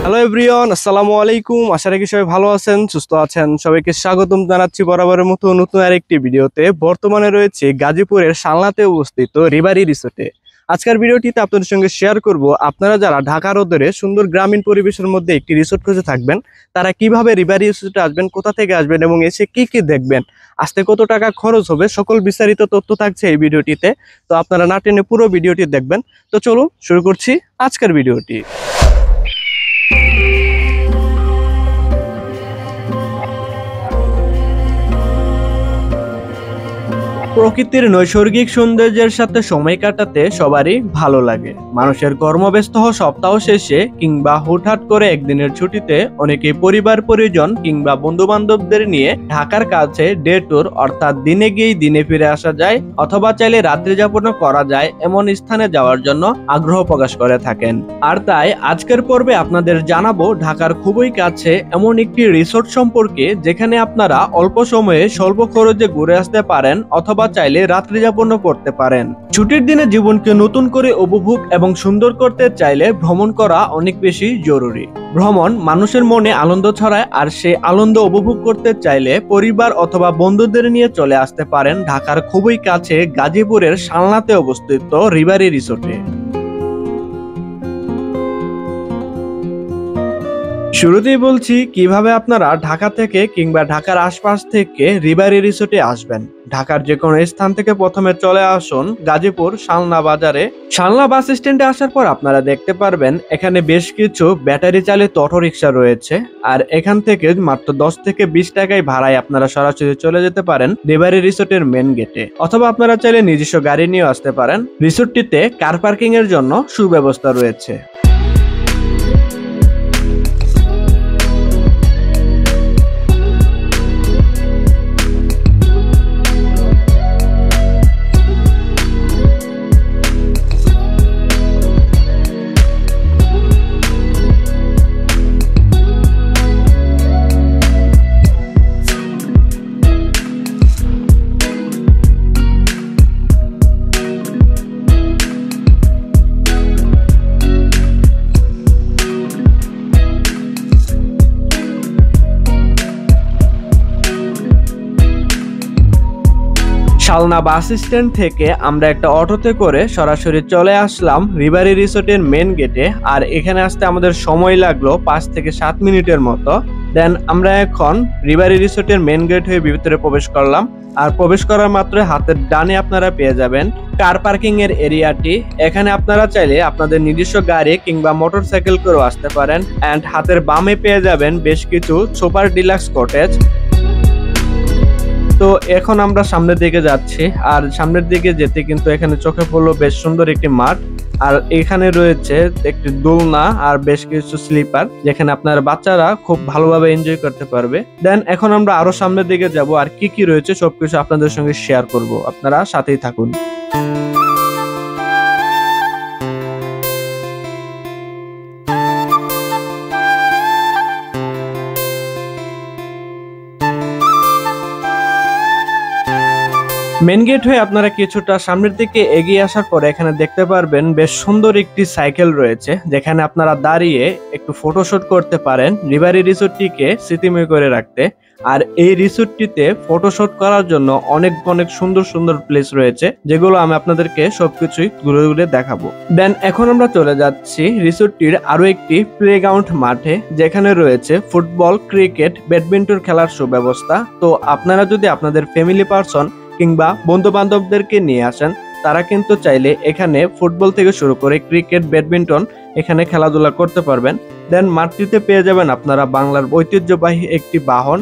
Hello everyone, আসসালামু আলাইকুম। আশা রাখি সবাই ভালো আছেন, সুস্থ আছেন। সবাইকে স্বাগতম জানাচ্ছি বরাবরের মতো নতুন আরেকটি ভিডিওতে। বর্তমানে রয়েছে গাজীপুরের শালনাতে অবস্থিত রিবারি রিসোর্টে। আজকের ভিডিওটিতে আপনাদের সঙ্গে শেয়ার করব আপনারা যারা ঢাকার ওদরে সুন্দর গ্রামীণ পরিবেশের মধ্যে একটি রিসোর্ট খুঁজে থাকবেন, তারা কিভাবে রিবারি রিসোর্টে আসবেন, কোথা থেকে আসবেন এবং এসে কি কি দেখবেন, আসতে কত টাকা খরচ হবে, সকল বিস্তারিত তথ্য থাকছে এই ভিডিওটিতে। তো আপনারা না টেনে পুরো ভিডিওটি দেখবেন। তো চলুন শুরু করছি আজকের ভিডিওটি। প্রকৃতির নৈসর্গিক সৌন্দর্যের সাথে সময় কাটাতে সবারই ভালো লাগে। মানুষের কর্মব্যস্ত সপ্তাহ শেষে কিংবা হুটহাট করে একদিনের ছুটিতে অনেকেই পরিবার পরিজন কিংবা বন্ধু বান্ধবদের নিয়ে ঢাকার কাছে ডে ট্যুর অর্থাৎ দিনে গিয়েই দিনে ফিরে আসা যায়, অথবা চাইলে রাত্রি যাপনও করা যায় এমন স্থানে যাওয়ার জন্য আগ্রহ প্রকাশ করে থাকেন। আর তাই আজকের পর্বে আপনাদের জানাবো ঢাকার খুবই কাছে এমন একটি রিসোর্ট সম্পর্কে, যেখানে আপনারা অল্প সময়ে স্বল্প খরচে ঘুরে আসতে পারেন অথবা চাইলে রাত্রি যাপন করতে পারেন। ছুটির দিনে জীবনকে নতুন করে উপভোগ এবং সুন্দর করতে চাইলে ভ্রমণ করা অনেক বেশি জরুরি। ভ্রমণ মানুষের মনে আনন্দ ছড়ায়, আর সেই আনন্দ উপভোগ করতে চাইলে পরিবার অথবা বন্ধুদের নিয়ে চলে আসতে পারেন ঢাকার খুবই কাছে গাজীপুরের শালনাতে অবস্থিত রিবারি রিসোর্টে। শুরুতেই বলছি কিভাবে আপনারা ঢাকা থেকে কিংবা ঢাকার আশপাশ থেকে রিবারি রিসোর্টে আসবেন। ঢাকার যে কোনো স্থান থেকে প্রথমে চলে আসুন গাজীপুর শালনা বাজারে। শালনা বাস স্ট্যান্ডে আসার পর আপনারা দেখতে পারবেন এখানে বেশ কিছু ব্যাটারি চালিত অটোরিকশা রয়েছে, আর এখান থেকে মাত্র 10 থেকে 20 টাকায় ভাড়ায় আপনারা সরাসরি চলে যেতে পারেন রিবারি রিসোর্টের মেন গেটে, অথবা আপনারা চাইলে নিজস্ব গাড়ি নিয়ে আসতে পারেন। রিসোর্টটিতে কার পার্কিং এর জন্য সুব্যবস্থা রয়েছে। শালনা বাস স্ট্যান্ড থেকে আমরা একটা অটোতে করে সরাসরি চলে আসলাম রিবারি রিসোর্টের মেন গেটে, আর এখানে আসতে আমাদের সময় লাগলো 5 থেকে 7 মিনিটের মতো। দেন আমরা এখন রিবারি রিসোর্টের মেন গেট হয়ে ভিতরে প্রবেশ করলাম, আর প্রবেশ করার মাত্র হাতের ডানে আপনারা পেয়ে যাবেন কার পার্কিং এর এরিয়াটি। এখানে আপনারা চাইলে আপনাদের নিজস্ব গাড়ি কিংবা মোটরসাইকেল করেও আসতে পারেন। এন্ড হাতের বামে পেয়ে যাবেন বেশ কিছু সুপার ডিলাক্স কটেজ। তো এখন আমরা সামনের দিকে যাচ্ছি, আর সামনের দিকে যেতে কিন্তু এখানে চোখে পড়লো বেশ সুন্দর একটি মাঠ, আর এখানে রয়েছে একটি দোলনা আর বেশ কিছু স্লিপার, যেখানে আপনার বাচ্চারা খুব ভালোভাবে এনজয় করতে পারবে। দেন এখন আমরা আরো সামনের দিকে যাব, আর কি কি রয়েছে সবকিছু আপনাদের সঙ্গে শেয়ার করব, আপনারা সাথেই থাকুন। মেন গেট হয়ে আপনারা কিছুটা সামনের দিকে এগিয়ে আসার পর এখানে দেখতে পারবেন বেশ সুন্দর একটি সাইকেল রয়েছে, যেখানে আপনারা দাঁড়িয়ে একটু ফটোশুট করতে পারেন রিবারি রিসোর্টটিকে স্মৃতিময় করে রাখতে। আর এই রিসোর্টটিতে ফটোশুট করার জন্য অনেক অনেক সুন্দর সুন্দর প্লেস রয়েছে, যেগুলো আমি আপনাদেরকে সবকিছুই ঘুরে ঘুরে দেখাবো। দেন এখন আমরা চলে যাচ্ছি রিসোর্টটির আরো একটি প্লেগ্রাউন্ড মাঠে, যেখানে রয়েছে ফুটবল, ক্রিকেট, ব্যাডমিন্টন খেলার সুব্যবস্থা। তো আপনারা যদি আপনাদের ফ্যামিলি পারসন কিংবা বন্ধু বান্ধবদেরকে নিয়ে আসেন, তারা কিন্তু চাইলে এখানে ফুটবল থেকে শুরু করে ক্রিকেট, ব্যাডমিন্টন এখানে খেলাধুলা করতে পারবেন। দেন মাঠটিতে পেয়ে যাবেন আপনারা বাংলার ঐতিহ্যবাহী একটি বাহন,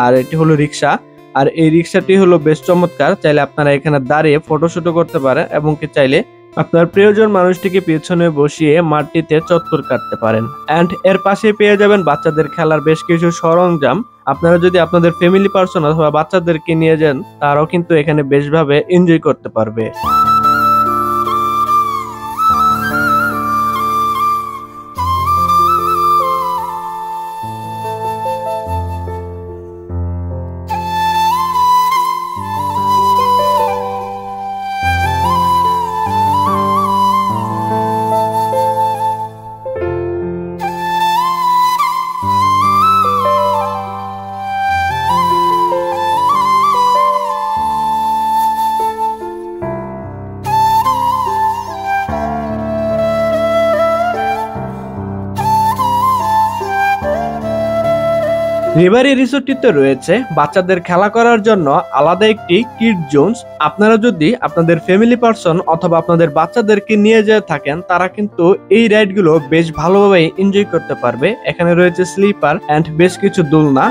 আর এটি হলো রিক্সা। আর এই রিক্সাটি হলো বেশ চমৎকার, চাইলে আপনারা এখানে দাঁড়িয়ে ফটোশুটও করতে পারেন, এবং কি চাইলে আপনার প্রিয়জন মানুষটিকে পেছনে বসিয়ে মাঠটিতে চত্বর কাটতে পারেন। এন্ড এর পাশে পেয়ে যাবেন বাচ্চাদের খেলার বেশ কিছু সরঞ্জাম। আপনারা যদি আপনাদের ফ্যামিলি পারসন অথবা বাচ্চাদেরকে নিয়ে যান, তারাও কিন্তু এখানে বেশভাবে এনজয় করতে পারবে। রিভারি রিসোর্টটিতে রয়েছে বাচ্চাদের খেলা করার জন্য আলাদা একটি কিড জোনস। আপনারা যদি আপনাদের ফ্যামিলি পারসন অথবা আপনাদের বাচ্চাদেরকে নিয়ে যেয়ে থাকেন, তারা কিন্তু এই রাইডগুলো বেশ ভালোভাবে এনজয় করতে পারবে। এখানে রয়েছে স্লিপার এন্ড বেশ কিছু দোলনা।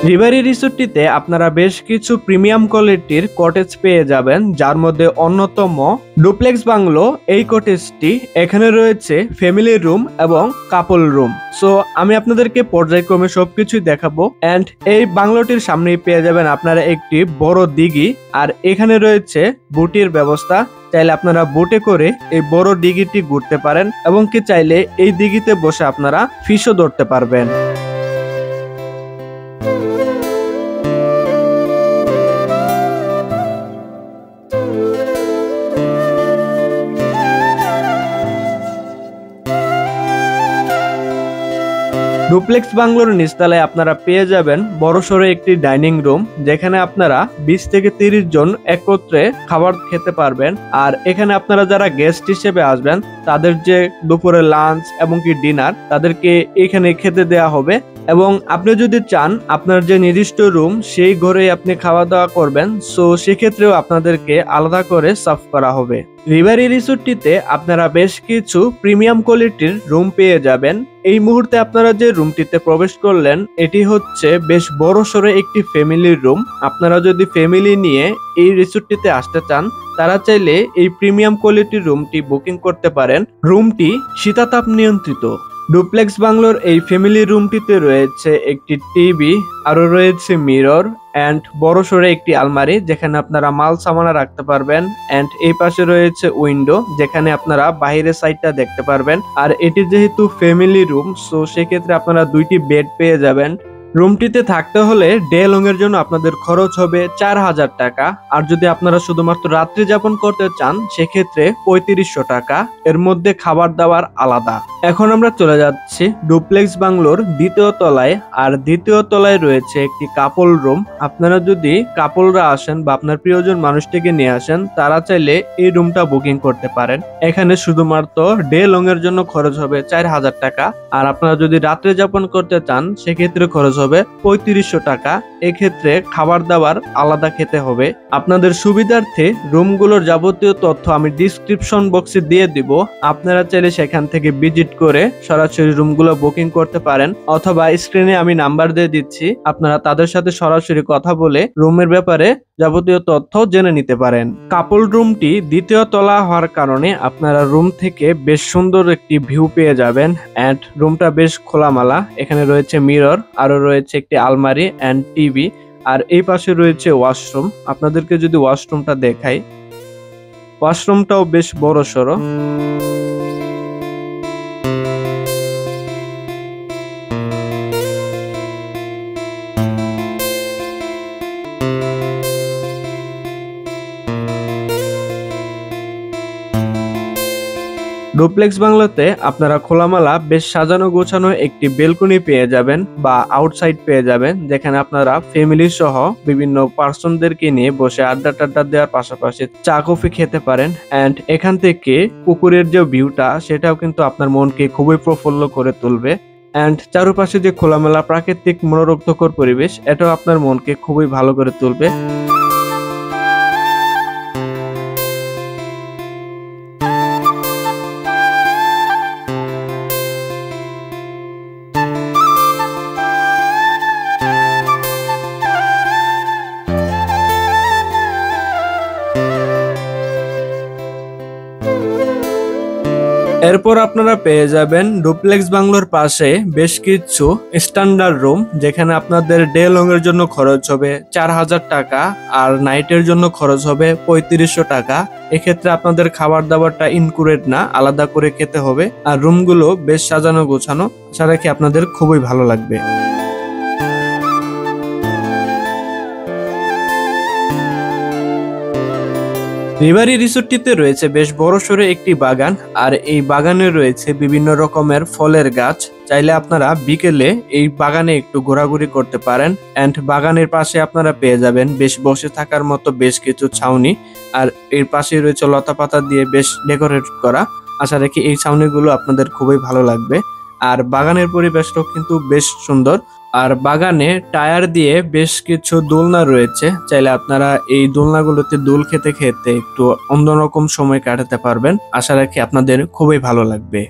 রিভারি রিসোর্টটিতে আপনারা বেশ কিছু প্রিমিয়াম কোয়ালিটির কটেজ পেয়ে যাবেন, যার মধ্যে অন্যতম ডুপ্লেক্স বাংলো। এই কটেজটি এখানে রয়েছে ফ্যামিলি রুম এবং কাপল রুম। সো আমি আপনাদেরকে পর্যায়ক্রমে সবকিছুই দেখাবো। এন্ড এই বাংলোটির সামনেই পেয়ে যাবেন আপনারা একটি বড় দিঘি, আর এখানে রয়েছে বুটির ব্যবস্থা। চাইলে আপনারা বোটে করে এই বড় দিঘিটি ঘুরতে পারেন এবং কি চাইলে এই দিঘিতে বসে আপনারা ফিশও ধরতে পারবেন। ডুপ্লেক্স বাংলোর নিচতলায় আপনারা পেয়ে যাবেন বড়সড় একটি ডাইনিং রুম, যেখানে আপনারা 20 থেকে 30 জন একত্রে খাবার খেতে পারবেন। আর এখানে আপনারা যারা গেস্ট হিসেবে আসবেন, তাদের যে দুপুরে লাঞ্চ এবং কি ডিনার, তাদেরকে এখানে খেতে দেওয়া হবে। এবং আপনি যদি চান আপনার যে নির্দিষ্ট রুম সেই ঘরে আপনি খাওয়া দাওয়া করবেন, সো সেক্ষেত্রেও আপনাদেরকে আলাদা করে সার্ভ করা হবে। রিভারি রিসোর্টটিতে আপনারা বেশ কিছু প্রিমিয়াম কোয়ালিটির রুম পেয়ে যাবেন। এই মুহূর্তে আপনারা যে রুমটিতে প্রবেশ করলেন, এটি হচ্ছে বেশ বড়সড় একটি ফ্যামিলির রুম। আপনারা যদি ফ্যামিলি নিয়ে এই রিসোর্টটিতে আসতে চান, তারা চাইলে এই প্রিমিয়াম কোয়ালিটির রুমটি বুকিং করতে পারেন। রুমটি শীতাতাপ নিয়ন্ত্রিত। ডুপ্লেক্স বাংলোর এই ফ্যামিলি রুমটিতে রয়েছে একটি টিভি, আরো রয়েছে মিরর এন্ড বড়সড় একটি আলমারি, যেখানে আপনারা মাল সামানা রাখতে পারবেন। এন্ড এই পাশে রয়েছে উইন্ডো, যেখানে আপনারা বাইরের সাইডটা দেখতে পারবেন। আর এটি যেহেতু ফ্যামিলি রুম, সো সেক্ষেত্রে আপনারা 2টি বেড পেয়ে যাবেন। রুমটিতে থাকতে হলে ডে লং এর জন্য আপনাদের খরচ হবে 4000 টাকা। আর যদি আপনারা শুধুমাত্র রাত্রি যাপন করতে চান, সেক্ষেত্রে 3500 টাকা। এর মধ্যে খাবার দাবার আলাদা। এখন আমরা চলে যাচ্ছি ডুপ্লেক্স বাংলোর দ্বিতীয় তলায়। আর দ্বিতীয় তলায় রয়েছে একটি কাপল রুম। আপনারা যদি কাপলরা আসেন বা আপনার প্রিয়জন মানুষটিকে নিয়ে আসেন, তারা চাইলে এই রুমটা বুকিং করতে পারেন। এখানে শুধুমাত্র ডে লং এর জন্য খরচ হবে 4000 টাকা। আর আপনারা যদি রাত্রে যাপন করতে চান, সেক্ষেত্রে খরচ হবে 3500 টাকা। এক্ষেত্রে খাবার দাবার আলাদা খেতে হবে। আপনাদের সুবিধার্থে রুমগুলোর যাবতীয় তথ্য আমি ডিসক্রিপশন বক্সে দিয়ে দিব। আপনারা চাইলে সেখান থেকে ভিজিট করে সরাসরি রুমগুলো বুকিং করতে পারেন, অথবা স্ক্রিনে আমি নাম্বার দিয়ে দিচ্ছি, আপনারা তাদের সাথে সরাসরি কথা বলে রুমের ব্যাপারে যাবতীয় তথ্য জেনে নিতে পারেন। কাপল রুমটি দ্বিতীয় তলা হওয়ার কারণে আপনারা রুম থেকে বেশ সুন্দর একটি ভিউ পেয়ে যাবেন। এন্ড রুমটা বেশ খোলামেলা। এখানে রয়েছে মিরর, আরো রয়েছে একটি আলমারি এন্ড টিভি। আর এই পাশে রয়েছে ওয়াশরুম। আপনাদেরকে যদি ওয়াশরুমটা দেখাই, ওয়াশরুমটাও বেশ বড়সড়। ডুপ্লেক্স বাংলোতে আপনারা খোলামেলা বেশ সাজানো গোছানো একটি বেলকনি পেয়ে যাবেন বা আউটসাইড পেয়ে যাবেন, যেখানে আপনারা ফ্যামিলি সহ বিভিন্ন পার্সনদেরকে নিয়ে বসে আড্ডা টাড্ডা দেওয়ার পাশাপাশি চা কফি খেতে পারেন। এন্ড এখান থেকে পুকুরের যে ভিউটা, সেটাও কিন্তু আপনার মনকে খুবই প্রফুল্ল করে তুলবে। এন্ড চারপাশে যে খোলামেলা প্রাকৃতিক মনোরুগ্ধকর পরিবেশ, এটাও আপনার মনকে খুবই ভালো করে তুলবে। এরপর আপনারা পেয়ে যাবেন ডুপ্লেক্স বাংলোর পাশে বেশ কিছু স্ট্যান্ডার্ড রুম, যেখানে আপনাদের ডে লং এর জন্য খরচ হবে 4000 টাকা আর নাইটের জন্য খরচ হবে 3500 টাকা। এক্ষেত্রে আপনাদের খাবার দাবারটা ইনক্লুডেড না, আলাদা করে খেতে হবে। আর রুমগুলো বেশ সাজানো গোছানো, আশা রাখি আপনাদের খুবই ভালো লাগবে। রিভারি রিসোর্টটিতে রয়েছে বেশ বড়সড় একটি বাগান, আর এই বাগানে রয়েছে বিভিন্ন রকমের ফলের গাছ। চাইলে আপনারা বিকেলে এই বাগানে একটু ঘোরাঘুরি করতে পারেন। অ্যান্ড বাগানের পাশে আপনারা পেয়ে যাবেন বেশ বসে থাকার মতো বেশ কিছু ছাউনি, আর এর পাশে রয়েছে লতা পাতা দিয়ে বেশ ডেকোরেট করা। আশা রাখি এই ছাউনিগুলো আপনাদের খুবই ভালো লাগবে। আর বাগানের পরিবেশটাও কিন্তু বেশ সুন্দর। আর বাগানে টায়ার দিয়ে বেশ কিছু দোলনা রয়েছে, চাইলে আপনারা এই দোলনাগুলোতে দোল খেতে খেতে একটু অন্যরকম সময় কাটাতে পারবেন। আশা রাখি আপনাদের খুবই ভালো লাগবে।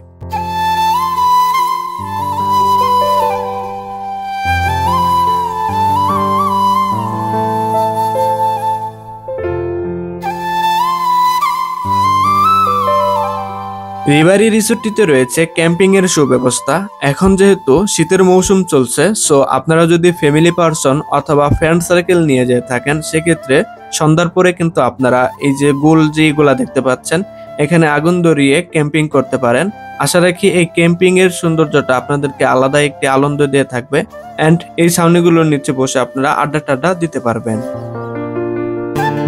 রিভারি রিসোর্টটিতে রয়েছে ক্যাম্পিং এর সুব্যবস্থা। এখন যেহেতু শীতের মৌসুম চলছে, সো আপনারা যদি ফ্যামিলি পারসন অথবা ফ্রেন্ড সার্কেল নিয়ে যেয়ে থাকেন, সেক্ষেত্রে সন্ধ্যার পরে কিন্তু আপনারা এই যে গোল যেগুলা দেখতে পাচ্ছেন, এখানে আগুন ধরিয়ে ক্যাম্পিং করতে পারেন। আশা রাখি এই ক্যাম্পিং এর সৌন্দর্যটা আপনাদেরকে আলাদা একটি আনন্দ দিয়ে থাকবে। এন্ড এই ছাউনিগুলোর নিচে বসে আপনারা আড্ডা টাড্ডা দিতে পারবেন।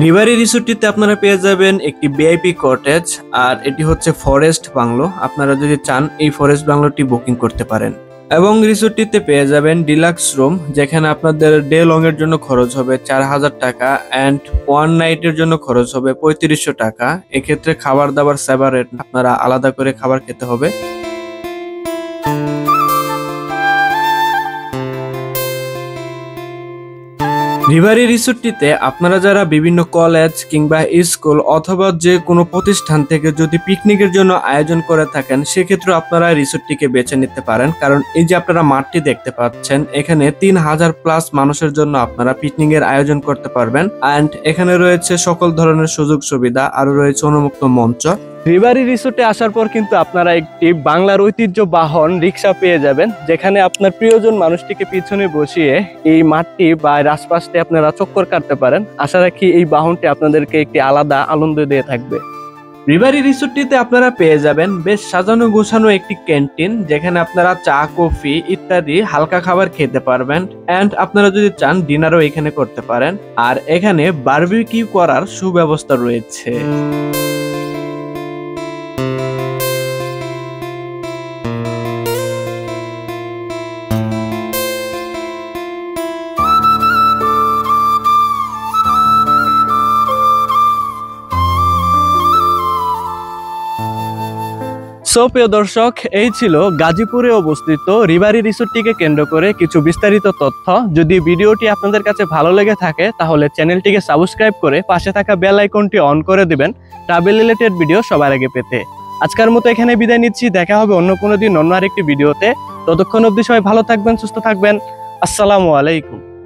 রিভারি রিসোর্টটিতে আপনারা পেয়ে যাবেন একটি ভিআইপি কটেজ, আর এটি হচ্ছে ফরেস্ট বাংলো। আপনারা যদি চান এই ফরেস্ট বাংলোটি বুকিং করতে পারেন। এবং রিসোর্টটিতে পেয়ে যাবেন ডিলাক্স রুম, যেখানে আপনাদের ডে লং এর জন্য খরচ হবে 4000 টাকা অ্যান্ড ওয়ান নাইটের জন্য খরচ হবে 3500 টাকা। এক্ষেত্রে খাবার দাবার সেপারেট, আপনারা আলাদা করে খাবার খেতে হবে। রিভারি রিসোর্টটিতে আপনারা যারা বিভিন্ন কলেজ কিংবা স্কুল অথবা যে কোনো প্রতিষ্ঠান থেকে যদি পিকনিকের জন্য আয়োজন করে থাকেন, সেক্ষেত্রে আপনারা রিসোর্টটিকে বেছে নিতে পারেন। কারণ এই যে আপনারা মাঠটি দেখতে পাচ্ছেন, এখানে 3000+ মানুষের জন্য আপনারা পিকনিকের আয়োজন করতে পারবেন। অ্যান্ড এখানে রয়েছে সকল ধরনের সুযোগ সুবিধা, আরো রয়েছে উন্মুক্ত মঞ্চ। রিভারি রিসোর্টে আসার পর কিন্তু আপনারা একটি বাংলার ঐতিহ্য বাহন রিক্সা পেয়ে যাবেন, যেখানে আপনার প্রিয়জন মানুষটিকে পিছনে বসিয়ে এই মাঠটি বা রাজপাশটি আপনারা চক্কর কাটতে পারেন। আশা রাখি এই বাহনটি আপনাদেরকে একটি আলাদা আনন্দ দিয়ে থাকবে। রিভারি রিসোর্টটিতে আপনারা পেয়ে যাবেন বেশ সাজানো গোছানো একটি ক্যান্টিন, যেখানে আপনারা চা কফি ইত্যাদি হালকা খাবার খেতে পারবেন। এন্ড আপনারা যদি চান ডিনারও এখানে করতে পারেন। আর এখানে বারবিকিউ করার সুব্যবস্থা রয়েছে। প্রিয় দর্শক, এই ছিল গাজীপুরে অবস্থিত রিভারি রিসোর্টটিকে কেন্দ্র করে কিছু বিস্তারিত তথ্য। যদি ভিডিওটি আপনাদের কাছে ভালো লেগে থাকে, তাহলে চ্যানেলটিকে সাবস্ক্রাইব করে পাশে থাকা বেল আইকনটি অন করে দিবেন ট্রাভেল রিলেটেড ভিডিও সবার আগে পেতে। আজকের মতো এখানে বিদায় নিচ্ছি। দেখা হবে অন্য কোনো দিন অন্য আরেকটি ভিডিওতে। ততক্ষণ অবধি সবাই ভালো থাকবেন, সুস্থ থাকবেন। আসসালামু আলাইকুম।